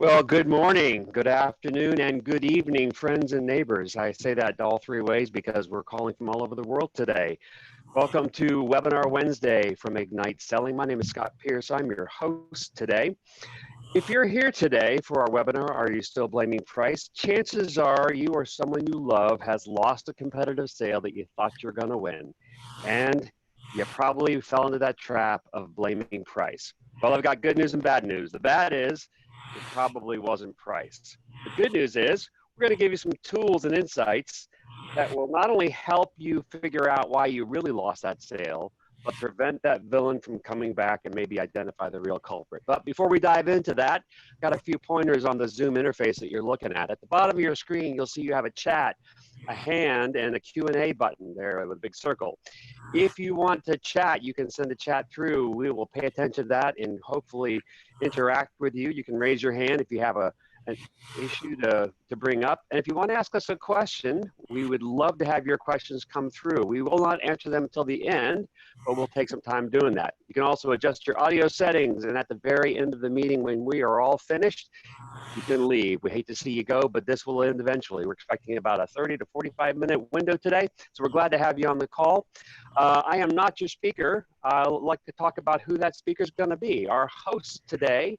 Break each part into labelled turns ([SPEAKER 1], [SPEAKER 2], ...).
[SPEAKER 1] Well, good morning, good afternoon, and good evening, friends and neighbors. I say that all three ways because we're calling from all over the world today. Welcome to Webinar Wednesday from Ignite Selling. My name is Scott Pierce. I'm your host today. If you're here today for our webinar, Are You Still Blaming Price? Chances are you or someone you love has lost a competitive sale that you thought you were going to win. And you probably fell into that trap of blaming price. Well, I've got good news and bad news. The bad is it probably wasn't price. The good news is we're going to give you some tools and insights that will not only help you figure out why you really lost that sale, but prevent that villain from coming back and maybe identify the real culprit. But before we dive into that, got a few pointers on the Zoom interface that you're looking at. At the bottom of your screen, you'll see you have a chat, a hand, and a Q&A button there with a big circle. If you want to chat, you can send a chat through. We will pay attention to that and hopefully interact with you. You can raise your hand if you have an issue to bring up. And if you want to ask us a question, we would love to have your questions come through. We will not answer them until the end, but we'll take some time doing that. You can also adjust your audio settings, and at the very end of the meeting, when we are all finished, you can leave. We hate to see you go, but this will end eventually. We're expecting about a 30 to 45-minute window today, so we're glad to have you on the call. I am not your speaker. I'd like to talk about who that speaker is going to be. Our host today,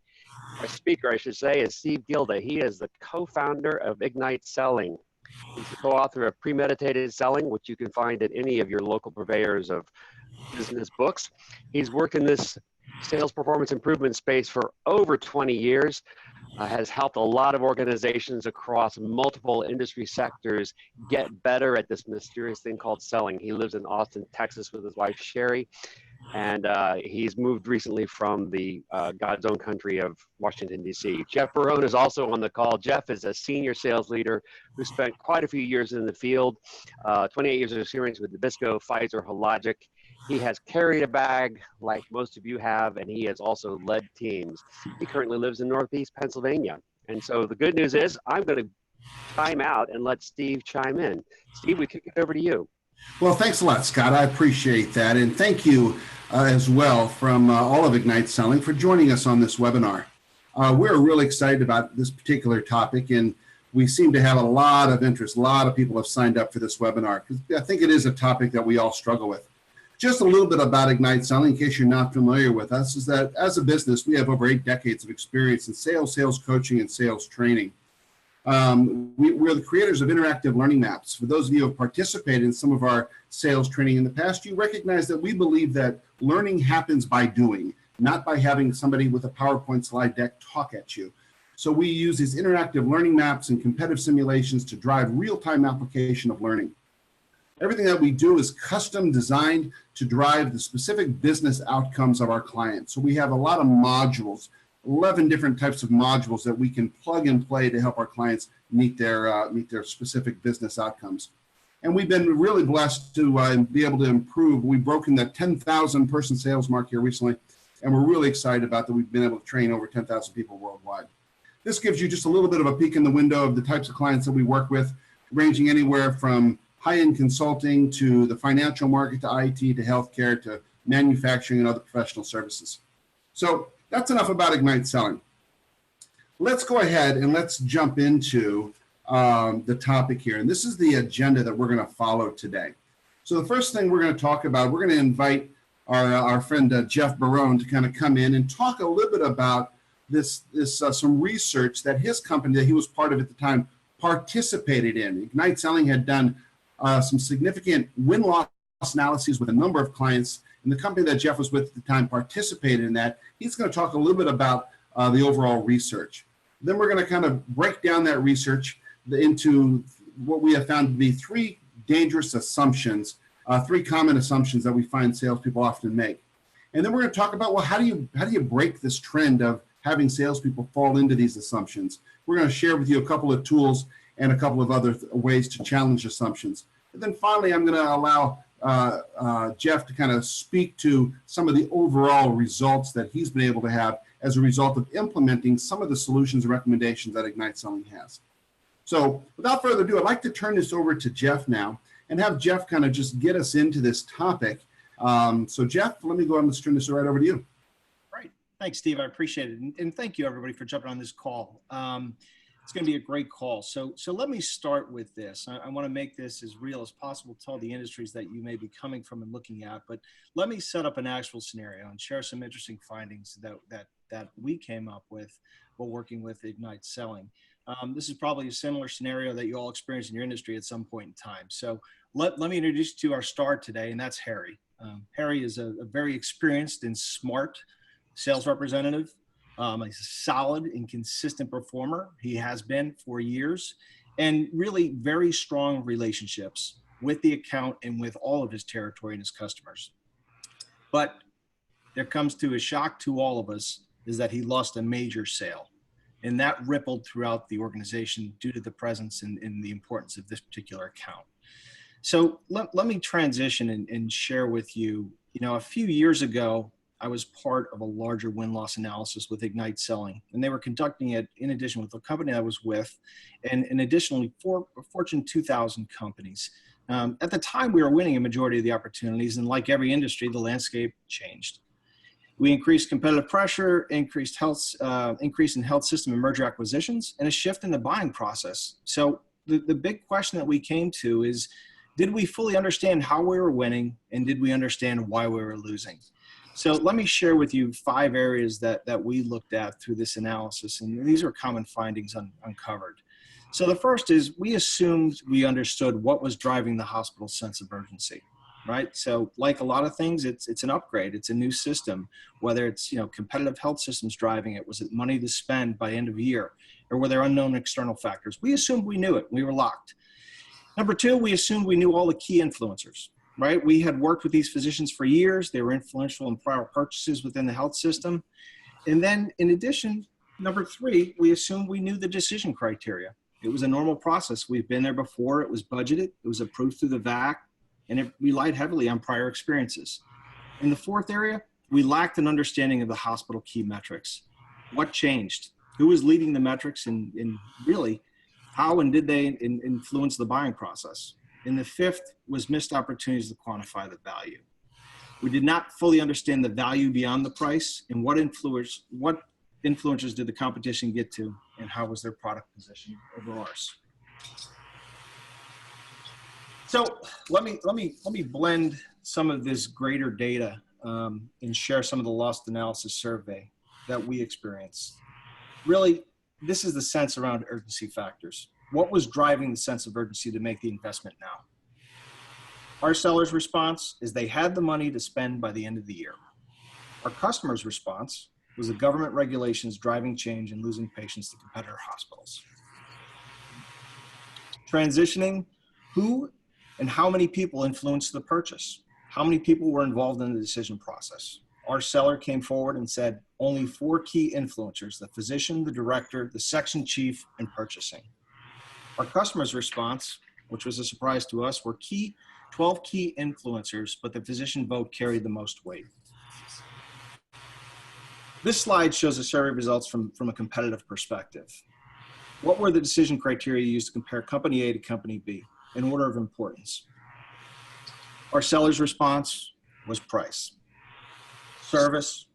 [SPEAKER 1] our speaker, I should say, is Steve Gilda. He is the co-founder of Ignite Selling. He's the co-author of Premeditated Selling, which you can find at any of your local purveyors of business books. He's worked in this sales performance improvement space for over 20 years, has helped a lot of organizations across multiple industry sectors get better at this mysterious thing called selling. He lives in Austin, Texas with his wife, Sherry. And he's moved recently from the God's own country of Washington, D.C. Jeff Barone is also on the call. Jeff is a senior sales leader who spent quite a few years in the field, 28 years of experience with Nabisco, Pfizer, Hologic. He has carried a bag like most of you have, and he has also led teams. He currently lives in Northeast Pennsylvania. And so the good news is I'm going to time out and let Steve chime in. Steve, we kick it over to you.
[SPEAKER 2] Well, thanks a lot, Scott. I appreciate that. And thank you as well from all of Ignite Selling for joining us on this webinar. We're really excited about this particular topic, and we seem to have a lot of interest. A lot of people have signed up for this webinar because I think it is a topic that we all struggle with. Just a little bit about Ignite Selling, in case you're not familiar with us, is that as a business, we have over 8 decades of experience in sales, sales coaching, and sales training. We're the creators of interactive learning maps. For those of you who have participated in some of our sales training in the past, you recognize that we believe that learning happens by doing, not by having somebody with a PowerPoint slide deck talk at you. So we use these interactive learning maps and competitive simulations to drive real-time application of learning. Everything that we do is custom designed to drive the specific business outcomes of our clients. So we have a lot of modules, 11 different types of modules that we can plug and play to help our clients meet their specific business outcomes. And we've been really blessed to be able to improve. We've broken the 10,000 person sales mark here recently, and we're really excited about that. We've been able to train over 10,000 people worldwide. This gives you just a little bit of a peek in the window of the types of clients that we work with, ranging anywhere from high-end consulting to the financial market to IT to healthcare to manufacturing and other professional services. So that's enough about Ignite Selling. Let's go ahead and let's jump into the topic here. And this is the agenda that we're going to follow today. So the first thing we're going to talk about, we're going to invite our friend Jeff Barone to kind of come in and talk a little bit about some research that his company that he was part of at the time participated in. Ignite Selling had done some significant win-loss analyses with a number of clients, and the company that Jeff was with at the time participated in that. He's going to talk a little bit about the overall research. Then we're going to kind of break down that research into what we have found to be 3 dangerous assumptions, 3 common assumptions that we find salespeople often make. And then we're going to talk about, well, how do you break this trend of having salespeople fall into these assumptions? We're going to share with you a couple of tools and a couple of other ways to challenge assumptions. And then finally, I'm going to allow Jeff to kind of speak to some of the overall results that he's been able to have as a result of implementing some of the solutions and recommendations that Ignite Selling has. So without further ado, I'd like to turn this over to Jeff now and have Jeff kind of just get us into this topic. So Jeff, let me go ahead and let's turn this right over to you.
[SPEAKER 3] Great. Thanks, Steve. I appreciate it. And thank you, everybody, for jumping on this call. It's going to be a great call. So let me start with this. I want to make this as real as possible to all the industries that you may be coming from and looking at. But let me set up an actual scenario and share some interesting findings that we came up with while working with Ignite Selling. This is probably a similar scenario that you all experience in your industry at some point in time. So let me introduce you to our star today, and that's Harry. Harry is a very experienced and smart sales representative. He's a solid and consistent performer. He has been for years, and really very strong relationships with the account and with all of his territory and his customers. But there comes to a shock to all of us is that he lost a major sale, and that rippled throughout the organization due to the presence and the importance of this particular account. So let me transition and share with you, a few years ago, I was part of a larger win-loss analysis with Ignite Selling, and they were conducting it in addition with the company I was with, and additionally for Fortune 2000 companies. At the time, we were winning a majority of the opportunities, and like every industry, the landscape changed. We increased competitive pressure, increase in health system and merger acquisitions, and a shift in the buying process. So the big question that we came to is, did we fully understand how we were winning, and did we understand why we were losing? So let me share with you 5 areas that we looked at through this analysis, and these are common findings uncovered. So the first is we assumed we understood what was driving the hospital's sense of urgency, right? So like a lot of things, it's an upgrade, it's a new system, whether it's competitive health systems driving it, was it money to spend by end of year, or were there unknown external factors? We assumed we knew it, we were locked. Number 2, we assumed we knew all the key influencers. Right? We had worked with these physicians for years. They were influential in prior purchases within the health system. And then in addition, number 3, we assumed we knew the decision criteria. It was a normal process. We've been there before. It was budgeted. It was approved through the VAC, and it relied heavily on prior experiences. In the 4th area, we lacked an understanding of the hospital key metrics. What changed? Who was leading the metrics, and really, how and did they influence the buying process? And the 5th was missed opportunities to quantify the value. We did not fully understand the value beyond the price, and what influencers did the competition get to, and how was their product position over ours. So let me blend some of this greater data and share some of the lost analysis survey that we experienced. Really, this is the sense around urgency factors. What was driving the sense of urgency to make the investment now? Our sellers' response is they had the money to spend by the end of the year. Our customers' response was the government regulations driving change and losing patients to competitor hospitals. Transitioning, who and how many people influenced the purchase? How many people were involved in the decision process? Our seller came forward and said only 4 key influencers: the physician, the director, the section chief, and purchasing. Our customer's response, which was a surprise to us, were 12 key influencers, but the physician vote carried the most weight. This slide shows the survey results from a competitive perspective. What were the decision criteria used to compare company A to company B in order of importance? Our seller's response was price, service,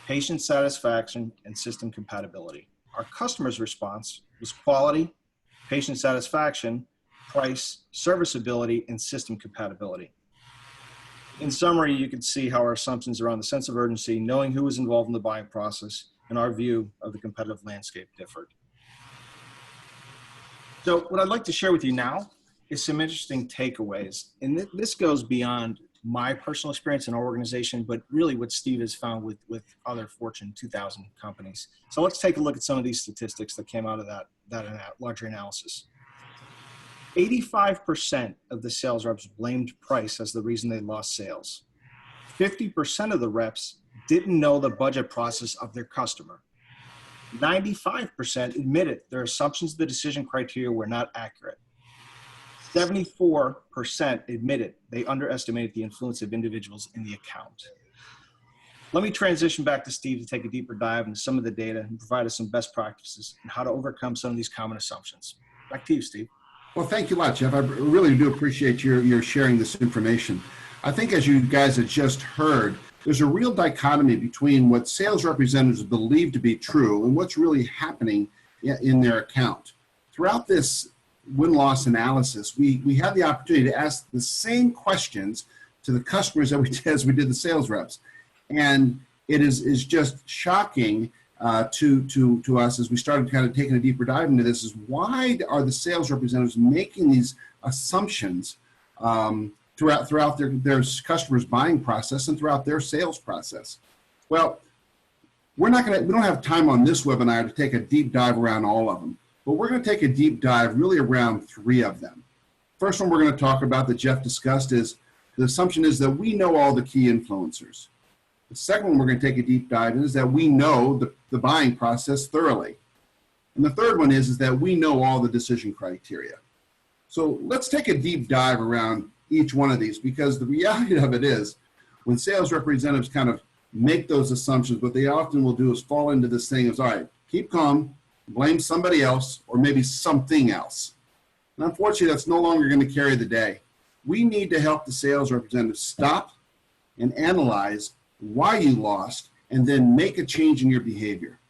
[SPEAKER 3] patient satisfaction, and system compatibility. Our customer's response was quality, patient satisfaction, price, serviceability, and system compatibility. In summary, you can see how our assumptions around the sense of urgency, knowing who was involved in the buying process, and our view of the competitive landscape differed. So what I'd like to share with you now is some interesting takeaways. And this goes beyond my personal experience in our organization, but really what Steve has found with other Fortune 2000 companies. So let's take a look at some of these statistics that came out of that larger analysis. 85% of the sales reps blamed price as the reason they lost sales. 50% of the reps didn't know the budget process of their customer. 95% admitted their assumptions of the decision criteria were not accurate. 74% admitted they underestimated the influence of individuals in the account. Let me transition back to Steve to take a deeper dive into some of the data and provide us some best practices and how to overcome some of these common assumptions. Back to you, Steve.
[SPEAKER 2] Well, thank you a lot, Jeff. I really do appreciate your sharing this information. I think as you guys have just heard, there's a real dichotomy between what sales representatives believe to be true and what's really happening in their account. Throughout this win-loss analysis, we have the opportunity to ask the same questions to the customers as we did the sales reps. And it is just shocking to us as we started kind of taking a deeper dive into this, is why are the sales representatives making these assumptions throughout their customers' buying process and throughout their sales process? Well, we don't have time on this webinar to take a deep dive around all of them, but we're going to take a deep dive really around 3 of them. First one we're going to talk about that Jeff discussed is the assumption is that we know all the key influencers. The second one we're going to take a deep dive in is that we know the buying process thoroughly. And the third one is that we know all the decision criteria. So let's take a deep dive around each one of these, because the reality of it is when sales representatives kind of make those assumptions, what they often will do is fall into this thing of, all right, keep calm, blame somebody else or maybe something else. And unfortunately, that's no longer going to carry the day. We need to help the sales representative stop and analyze why you lost and then make a change in your behavior.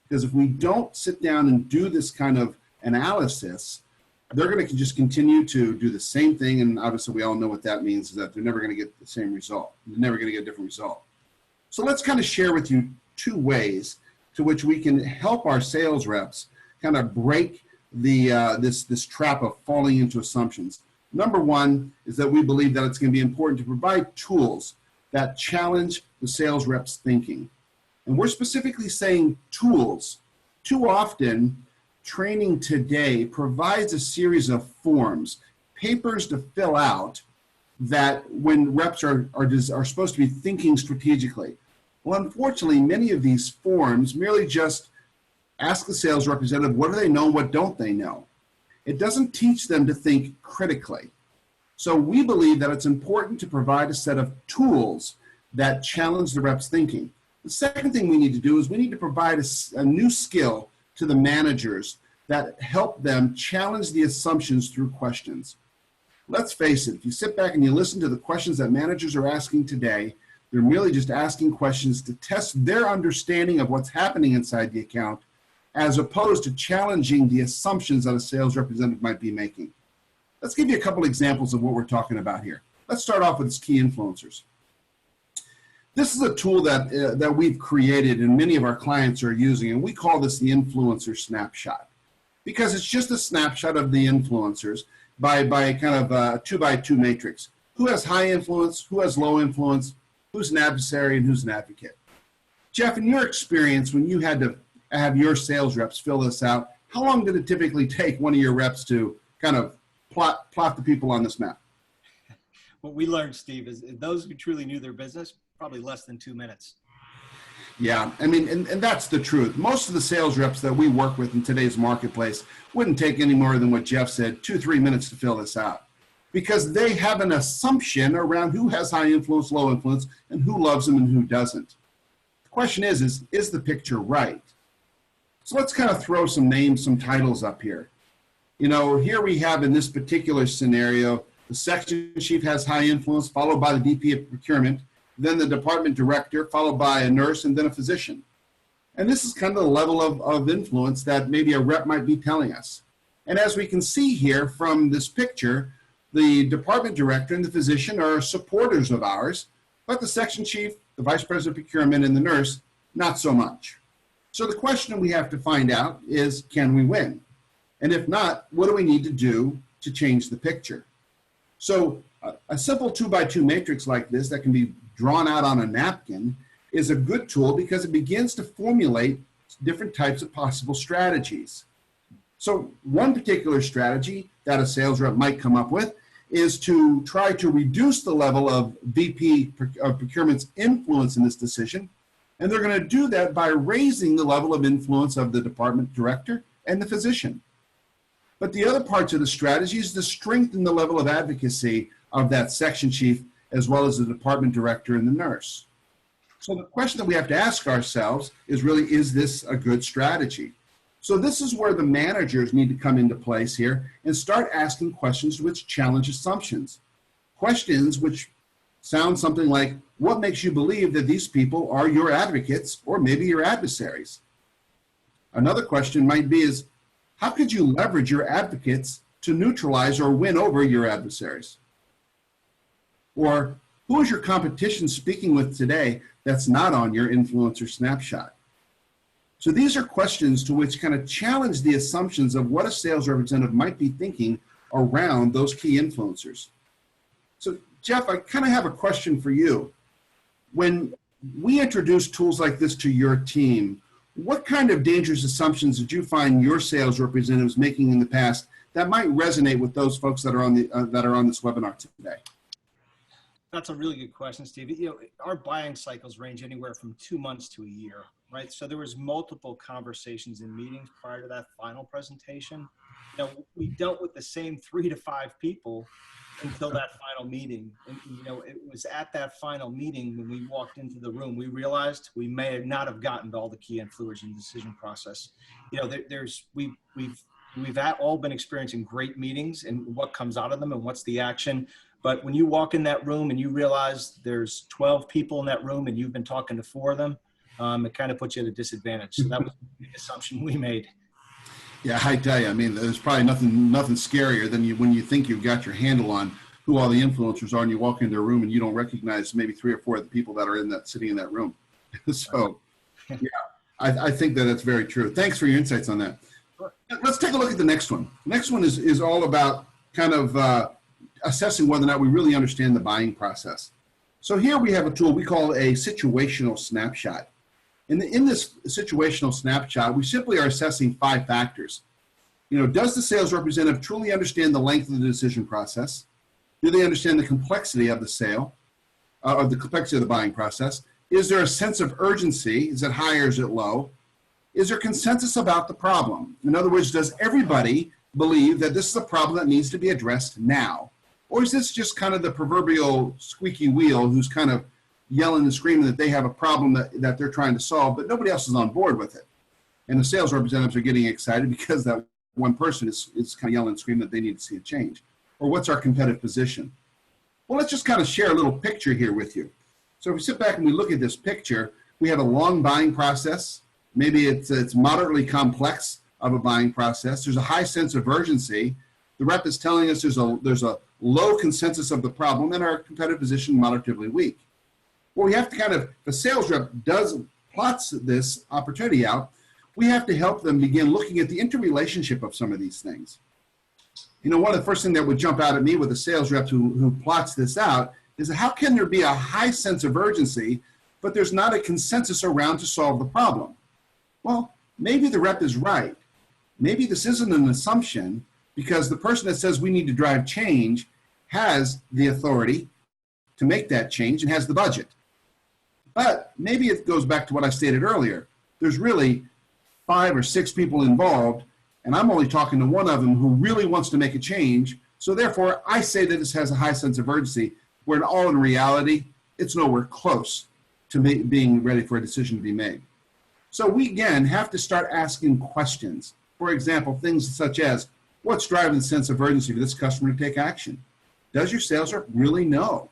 [SPEAKER 2] Because if we don't sit down and do this kind of analysis, they're going to just continue to do the same thing. And obviously we all know what that means, is that they're never going to get the same result. They're never going to get a different result. So let's kind of share with you 2 ways to which we can help our sales reps kind of break the this trap of falling into assumptions. Number one is that we believe that it's going to be important to provide tools that challenge the sales rep's thinking. And we're specifically saying tools. Too often, training today provides a series of forms, papers to fill out, that when reps are supposed to be thinking strategically. Well, unfortunately, many of these forms merely just ask the sales representative, what do they know, what don't they know? It doesn't teach them to think critically. So we believe that it's important to provide a set of tools that challenge the rep's thinking. The second thing we need to do is we need to provide a new skill to the managers that help them challenge the assumptions through questions. Let's face it, if you sit back and you listen to the questions that managers are asking today, they're merely just asking questions to test their understanding of what's happening inside the account, as opposed to challenging the assumptions that a sales representative might be making. Let's give you a couple examples of what we're talking about here. Let's start off with key influencers. This is a tool that we've created and many of our clients are using, and we call this the influencer snapshot, because it's just a snapshot of the influencers by kind of a 2x2 matrix. Who has high influence, who has low influence, who's an adversary, and who's an advocate. Jeff, in your experience, when you had to have your sales reps fill this out, how long did it typically take one of your reps to kind of plot the people on this map?
[SPEAKER 3] What we learned, Steve, is those who truly knew their business, probably less than 2 minutes.
[SPEAKER 2] Yeah, I mean, and that's the truth. Most of the sales reps that we work with in today's marketplace wouldn't take any more than what Jeff said, 2-3 minutes to fill this out, because they have an assumption around who has high influence, low influence, and who loves them and who doesn't. The question is the picture right? So let's kind of throw some names, some titles up here. You know, here we have in this particular scenario, the section chief has high influence, followed by the VP of procurement, then the department director, followed by a nurse, and then a physician. And this is kind of the level of influence that maybe a rep might be telling us. And as we can see here from this picture, the department director and the physician are supporters of ours, but the section chief, the vice president of procurement, and the nurse, not so much. So the question we have to find out is, can we win? And if not, what do we need to do to change the picture? So a simple 2x2 matrix like this that can be drawn out on a napkin is a good tool because it begins to formulate different types of possible strategies. So one particular strategy that a sales rep might come up with is to try to reduce the level of VP of procurement's influence in this decision. And they're going to do that by raising the level of influence of the department director and the physician. But the other parts of the strategy is to strengthen the level of advocacy of that section chief as well as the department director and the nurse. So the question that we have to ask ourselves is really, is this a good strategy? So this is where the managers need to come into place here and start asking questions which challenge assumptions. Questions which sound something like, what makes you believe that these people are your advocates or maybe your adversaries? Another question might be is, how could you leverage your advocates to neutralize or win over your adversaries? Or who is your competition speaking with today that's not on your influencer snapshot? So these are questions to which kind of challenge the assumptions of what a sales representative might be thinking around those key influencers. So Jeff, I kind of have a question for you. When we introduce tools like this to your team, what kind of dangerous assumptions did you find your sales representatives making in the past that might resonate with those folks that are on this webinar today?
[SPEAKER 3] That's a really good question, Steve. You know, our buying cycles range anywhere from 2 months to a year, right? So there was multiple conversations and meetings prior to that final presentation. You know, we dealt with the same 3 to 5 people until that final meeting. And, you know, it was at that final meeting when we walked into the room, we realized we may not have gotten to all the key influencers in the decision process. You know, we've all been experiencing great meetings and what comes out of them and what's the action. But when you walk in that room and you realize there's 12 people in that room and you've been talking to 4 of them, it kind of puts you at a disadvantage. So that was the assumption we made.
[SPEAKER 2] Yeah, I tell you, I mean, there's probably nothing scarier than when you think you've got your handle on who all the influencers are and you walk into a room and you don't recognize maybe 3 or 4 of the people that are sitting in that room. So, yeah, I think that that's very true. Thanks for your insights on that.
[SPEAKER 3] Sure.
[SPEAKER 2] Let's take a look at the next one. The next one is all about kind of assessing whether or not we really understand the buying process. So here we have a tool we call a situational snapshot. In this situational snapshot, we simply are assessing 5 factors. You know, does the sales representative truly understand the length of the decision process? Do they understand the complexity of the sale, or the complexity of the buying process? Is there a sense of urgency? Is it high or is it low? Is there consensus about the problem? In other words, does everybody believe that this is a problem that needs to be addressed now? Or is this just kind of the proverbial squeaky wheel who's kind of yelling and screaming that they have a problem that they're trying to solve, but nobody else is on board with it? And the sales representatives are getting excited because that one person is kind of yelling and screaming that they need to see a change. Or what's our competitive position? Well, let's just kind of share a little picture here with you. So if we sit back and we look at this picture, we have a long buying process. Maybe it's moderately complex of a buying process. There's a high sense of urgency. The rep is telling us there's a low consensus of the problem, and our competitive position moderately weak. Well, we have to kind of, the sales rep plots this opportunity out, we have to help them begin looking at the interrelationship of some of these things. You know, one of the first things that would jump out at me with a sales rep who plots this out is how can there be a high sense of urgency, but there's not a consensus around to solve the problem? Well, maybe the rep is right. Maybe this isn't an assumption because the person that says we need to drive change has the authority to make that change and has the budget. But maybe it goes back to what I stated earlier. There's really 5 or 6 people involved, and I'm only talking to one of them who really wants to make a change. So therefore, I say that this has a high sense of urgency, where in reality, it's nowhere close to being ready for a decision to be made. So we, again, have to start asking questions. For example, things such as, what's driving the sense of urgency for this customer to take action? Does your sales rep really know?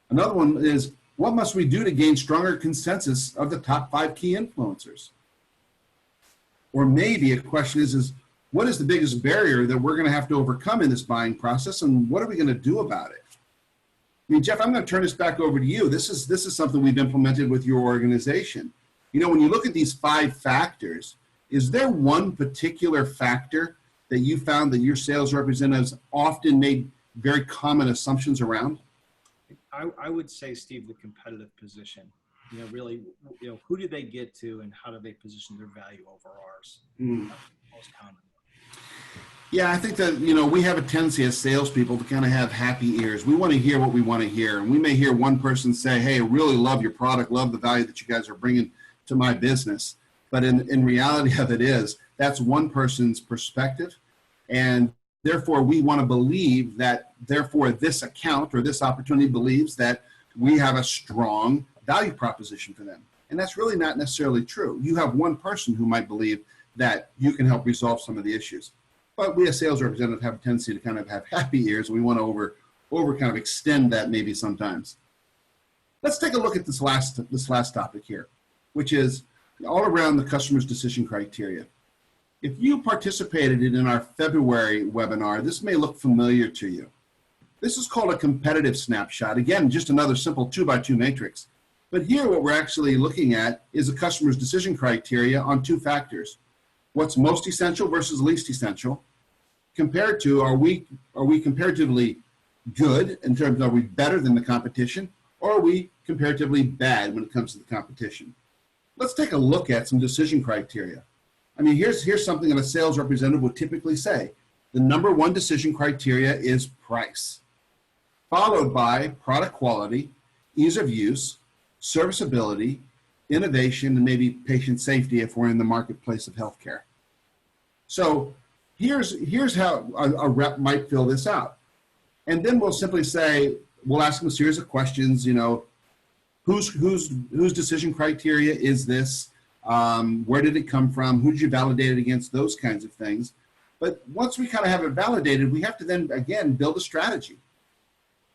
[SPEAKER 2] Another one is, what must we do to gain stronger consensus of the top 5 key influencers? Or maybe a question is what is the biggest barrier that we're going to have to overcome in this buying process, and what are we going to do about it? I mean, Jeff, I'm going to turn this back over to you. This is something we've implemented with your organization. You know, when you look at these 5 factors, is there one particular factor that you found that your sales representatives often made very common assumptions around?
[SPEAKER 3] I would say, Steve, the competitive position. You know, really, you know, who do they get to and how do they position their value over ours? That's the most common.
[SPEAKER 2] Yeah, I think that, you know, we have a tendency as salespeople to kind of have happy ears. We want to hear what we want to hear. And we may hear one person say, hey, I really love your product, love the value that you guys are bringing to my business. But in reality of it is, that's one person's perspective. And therefore, we want to believe that, therefore, this account or this opportunity believes that we have a strong value proposition for them. And that's really not necessarily true. You have one person who might believe that you can help resolve some of the issues. But we as sales representatives have a tendency to kind of have happy ears, and we want to over kind of extend that maybe sometimes. Let's take a look at this last topic here, which is all around the customer's decision criteria. If you participated in our February webinar, this may look familiar to you. This is called a competitive snapshot. Again, just another simple 2x2 matrix. But here what we're actually looking at is a customer's decision criteria on two factors. What's most essential versus least essential, compared to are we comparatively good in terms of are we better than the competition, or are we comparatively bad when it comes to the competition? Let's take a look at some decision criteria. I mean, here's something that a sales representative would typically say. The number one decision criteria is price, followed by product quality, ease of use, serviceability, innovation, and maybe patient safety if we're in the marketplace of healthcare. So here's how a rep might fill this out. And then we'll simply say, we'll ask them a series of questions, you know, whose decision criteria is this? Where did it come from? Who did you validate it against? Those kinds of things. But once we kind of have it validated, we have to then, again, build a strategy.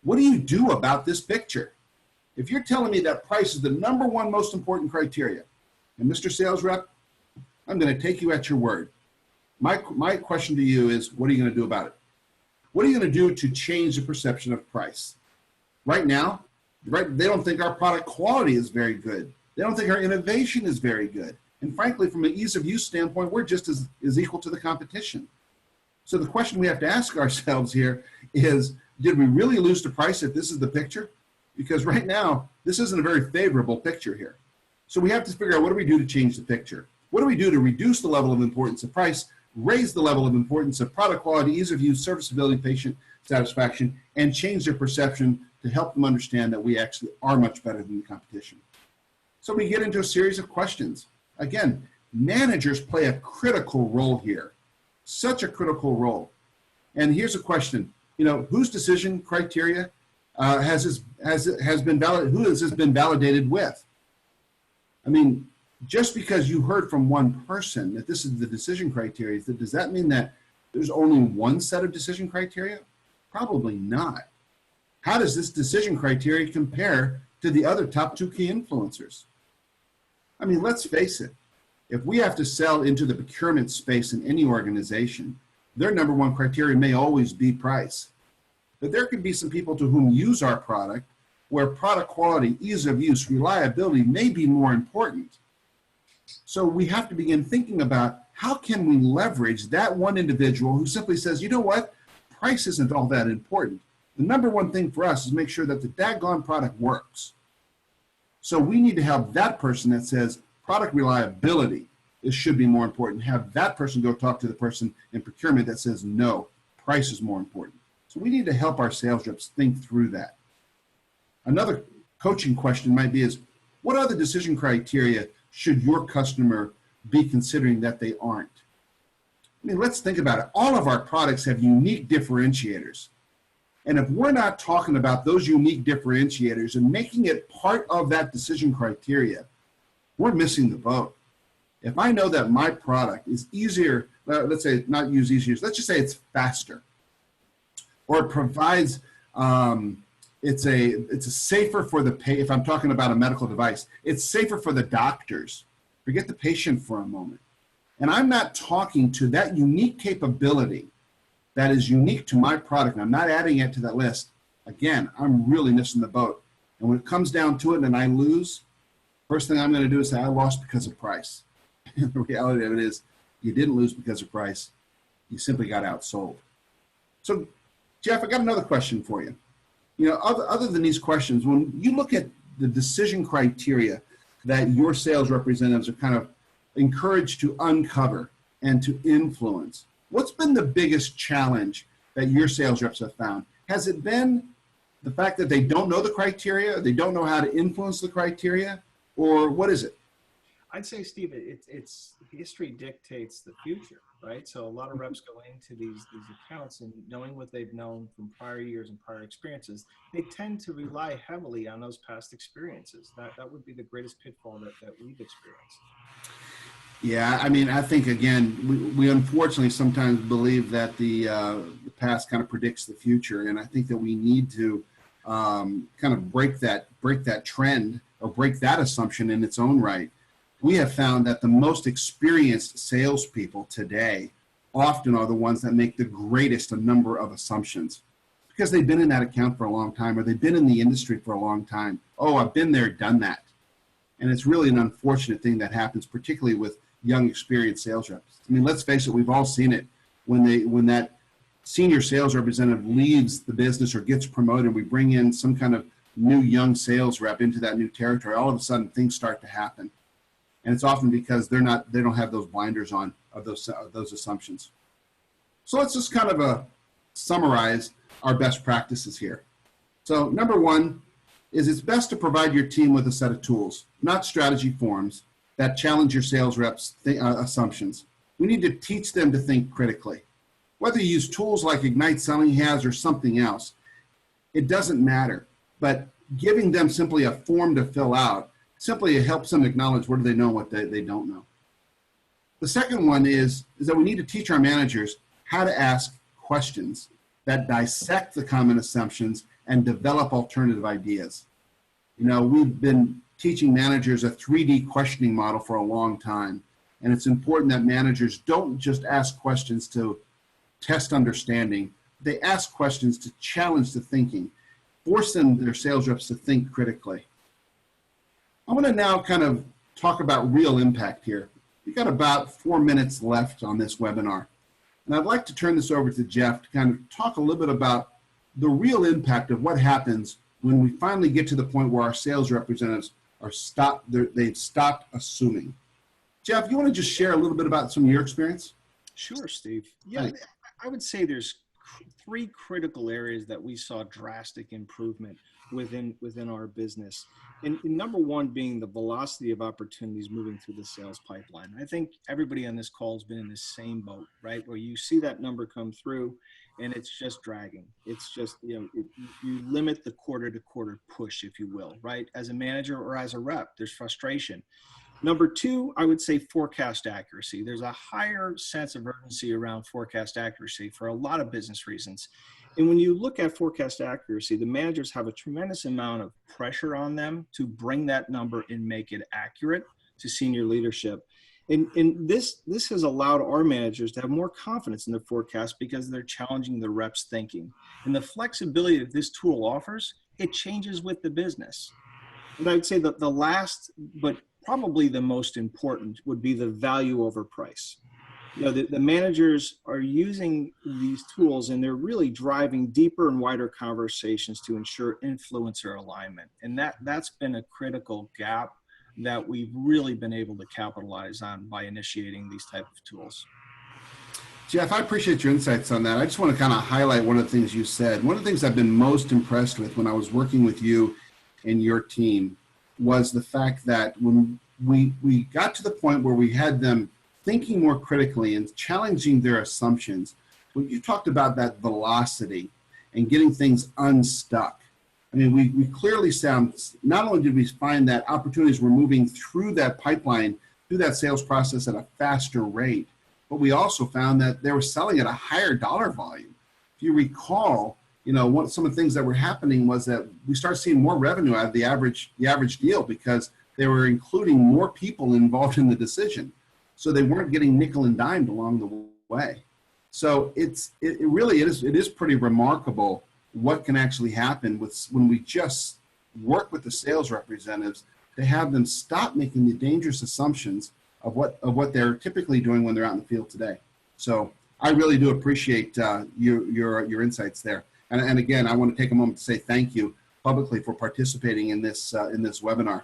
[SPEAKER 2] What do you do about this picture? If you're telling me that price is the number one most important criteria, and Mr. Sales Rep, I'm going to take you at your word. My question to you is, what are you going to do about it? What are you going to do to change the perception of price? Right now, they don't think our product quality is very good. They don't think our innovation is very good. And frankly, from an ease of use standpoint, we're just as equal to the competition. So the question we have to ask ourselves here is, did we really lose to price if this is the picture? Because right now, this isn't a very favorable picture here. So we have to figure out, what do we do to change the picture? What do we do to reduce the level of importance of price, raise the level of importance of product quality, ease of use, serviceability, patient satisfaction, and change their perception to help them understand that we actually are much better than the competition? So we get into a series of questions. Again, managers play a critical role here, such a critical role. And here's a question, you know, whose decision criteria has this been validated with? I mean, just because you heard from one person that this is the decision criteria, does that mean that there's only one set of decision criteria? Probably not. How does this decision criteria compare to the other top two key influencers? I mean, let's face it. If we have to sell into the procurement space in any organization, their number one criteria may always be price. But there could be some people to whom use our product where product quality, ease of use, reliability may be more important. So we have to begin thinking about, how can we leverage that one individual who simply says, you know what, price isn't all that important. The number one thing for us is make sure that the daggone product works. So we need to have that person that says product reliability should be more important. Have that person go talk to the person in procurement that says, no, price is more important. So we need to help our sales reps think through that. Another coaching question might be is, what other decision criteria should your customer be considering that they aren't? I mean, let's think about it. All of our products have unique differentiators. And if we're not talking about those unique differentiators and making it part of that decision criteria, we're missing the boat. If I know that my product is easier, let's say not use easier, let's just say it's faster, or it provides, it's a safer for the if I'm talking about a medical device, it's safer for the doctors. Forget the patient for a moment. And I'm not talking to that unique capability that is unique to my product, and I'm not adding it to that list. Again, I'm really missing the boat. And when it comes down to it and I lose, first thing I'm going to do is say I lost because of price. And the reality of it is, you didn't lose because of price. You simply got outsold. So, Jeff, I got another question for you. You know, other than these questions, when you look at the decision criteria that your sales representatives are kind of encouraged to uncover and to influence, what's been the biggest challenge that your sales reps have found? Has it been the fact that they don't know the criteria, they don't know how to influence the criteria, or what is it?
[SPEAKER 3] I'd say, Steve, it's history dictates the future, right? So a lot of reps go into these accounts and knowing what they've known from prior years and prior experiences, they tend to rely heavily on those past experiences. That would be the greatest pitfall that we've experienced.
[SPEAKER 2] Yeah, I mean, I think, again, we unfortunately sometimes believe that the past kind of predicts the future, and I think that we need to kind of break that trend or break that assumption in its own right. We have found that the most experienced salespeople today often are the ones that make the greatest number of assumptions because they've been in that account for a long time or they've been in the industry for a long time. Oh, I've been there, done that. And it's really an unfortunate thing that happens, particularly with young, experienced sales reps. I mean, let's face it, we've all seen it when that senior sales representative leaves the business or gets promoted, we bring in some kind of new young sales rep into that new territory. All of a sudden, things start to happen. And it's often because they don't have those blinders on of those assumptions. So let's just kind of summarize our best practices here. So number one is it's best to provide your team with a set of tools, not strategy forms that challenge your sales reps' assumptions. We need to teach them to think critically. Whether you use tools like Ignite Selling has or something else, it doesn't matter. But giving them simply a form to fill out simply helps them acknowledge what do they know and what they don't know. The second one is that we need to teach our managers how to ask questions that dissect the common assumptions and develop alternative ideas. You know, we've been teaching managers a 3D questioning model for a long time, and it's important that managers don't just ask questions to test understanding. They ask questions to challenge the thinking, force their sales reps to think critically. I want to now kind of talk about real impact here. We've got about 4 minutes left on this webinar. And I'd like to turn this over to Jeff to kind of talk a little bit about the real impact of what happens when we finally get to the point where our sales representatives they've stopped assuming. Jeff, you want to just share a little bit about some of your experience?
[SPEAKER 3] Sure, Steve. Yeah, right. I would say there's three critical areas that we saw drastic improvement within our business. And number one being the velocity of opportunities moving through the sales pipeline. I think everybody on this call has been in the same boat, right? Where you see that number come through and it's just dragging. It's just, you limit the quarter to quarter push, if you will, right? As a manager or as a rep, there's frustration. Number two, I would say forecast accuracy. There's a higher sense of urgency around forecast accuracy for a lot of business reasons. And when you look at forecast accuracy, the managers have a tremendous amount of pressure on them to bring that number and make it accurate to senior leadership. And this has allowed our managers to have more confidence in the forecast because they're challenging the reps' thinking. And the flexibility that this tool offers, it changes with the business. And I would say that the last, but probably the most important, would be the value over price. The managers are using these tools and they're really driving deeper and wider conversations to ensure influencer alignment. And that's been a critical gap that we've really been able to capitalize on by initiating these type of tools.
[SPEAKER 2] Jeff, I appreciate your insights on that. I just want to kind of highlight one of the things you said. One of the things I've been most impressed with when I was working with you and your team was the fact that when we got to the point where we had them thinking more critically and challenging their assumptions, when you talked about that velocity and getting things unstuck, I mean, we clearly sound, not only did we find that opportunities were moving through that pipeline, through that sales process at a faster rate, but we also found that they were selling at a higher dollar volume. If you recall, some of the things that were happening was that we started seeing more revenue out of the average deal because they were including more people involved in the decision. So they weren't getting nickel and dimed along the way. So it is pretty remarkable what can actually happen when we just work with the sales representatives to have them stop making the dangerous assumptions of what they're typically doing when they're out in the field today. So I really do appreciate your insights there. And again, I want to take a moment to say thank you publicly for participating in this webinar.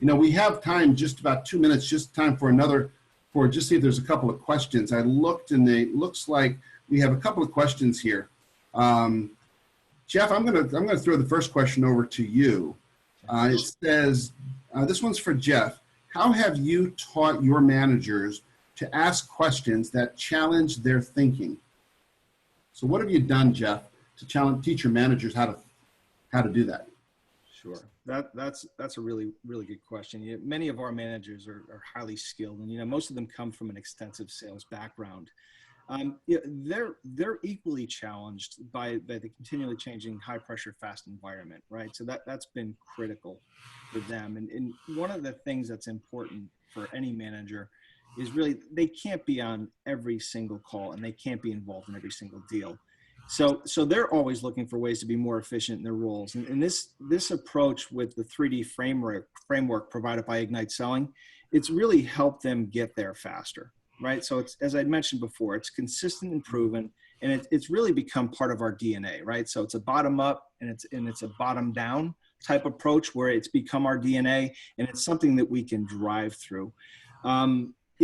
[SPEAKER 2] We have time, just about 2 minutes, just time for just see if there's a couple of questions. I looked and it looks like we have a couple of questions here. Jeff, I'm gonna throw the first question over to you. It says, this one's for Jeff. How have you taught your managers to ask questions that challenge their thinking? So what have you done, Jeff, to teach your managers how to do that?
[SPEAKER 3] Sure. That's a really, really good question. Many of our managers are highly skilled, and most of them come from an extensive sales background. They're equally challenged by the continually changing high pressure, fast environment, right? So that's been critical for them. And one of the things that's important for any manager is really they can't be on every single call and they can't be involved in every single deal. So they're always looking for ways to be more efficient in their roles. And this approach with the 3D framework provided by Ignite Selling, it's really helped them get there faster, right? So it's, as I mentioned before, it's consistent and proven, and it's really become part of our DNA, right? So it's a bottom up and it's a bottom down type approach where it's become our DNA, and it's something that we can drive through.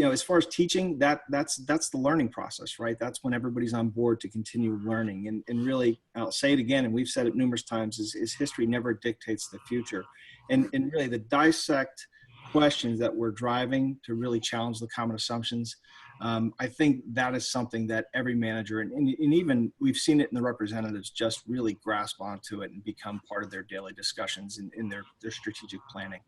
[SPEAKER 3] As far as teaching, that's the learning process, right? That's when everybody's on board to continue learning. And really, I'll say it again, and we've said it numerous times, is history never dictates the future. And really the dissect questions that we're driving to really challenge the common assumptions, I think that is something that every manager, and even we've seen it in the representatives, just really grasp onto it and become part of their daily discussions in their strategic planning.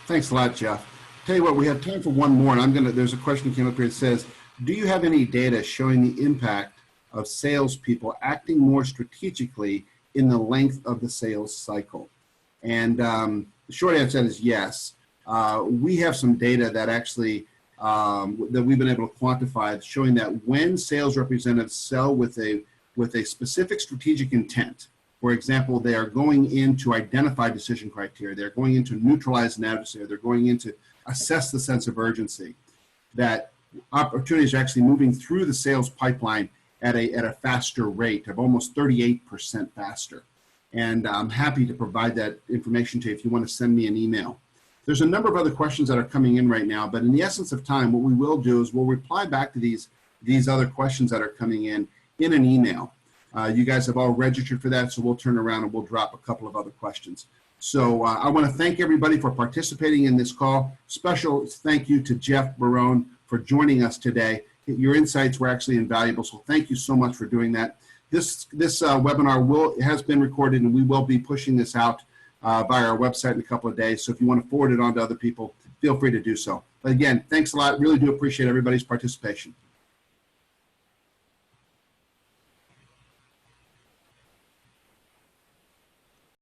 [SPEAKER 2] Thanks a lot, Jeff. Tell you what, we have time for one more, and there's a question that came up here that says, do you have any data showing the impact of salespeople acting more strategically in the length of the sales cycle? And the short answer is yes. We have some data that actually, that we've been able to quantify, showing that when sales representatives sell with a specific strategic intent, for example, they are going in to identify decision criteria, they're going in to neutralize an adversary, they're going in to assess the sense of urgency, that opportunities are actually moving through the sales pipeline at a faster rate of almost 38% faster. And I'm happy to provide that information to you if you want to send me an email. There's a number of other questions that are coming in right now, but in the essence of time, what we will do is we'll reply back to these other questions that are coming in an email. You guys have all registered for that, so we'll turn around and we'll drop a couple of other questions. So I want to thank everybody for participating in this call. Special thank you to Jeff Barone for joining us today. Your insights were actually invaluable, so thank you so much for doing that. This webinar has been recorded, and we will be pushing this out via our website in a couple of days. So if you want to forward it on to other people, feel free to do so. But again, thanks a lot. Really do appreciate everybody's participation.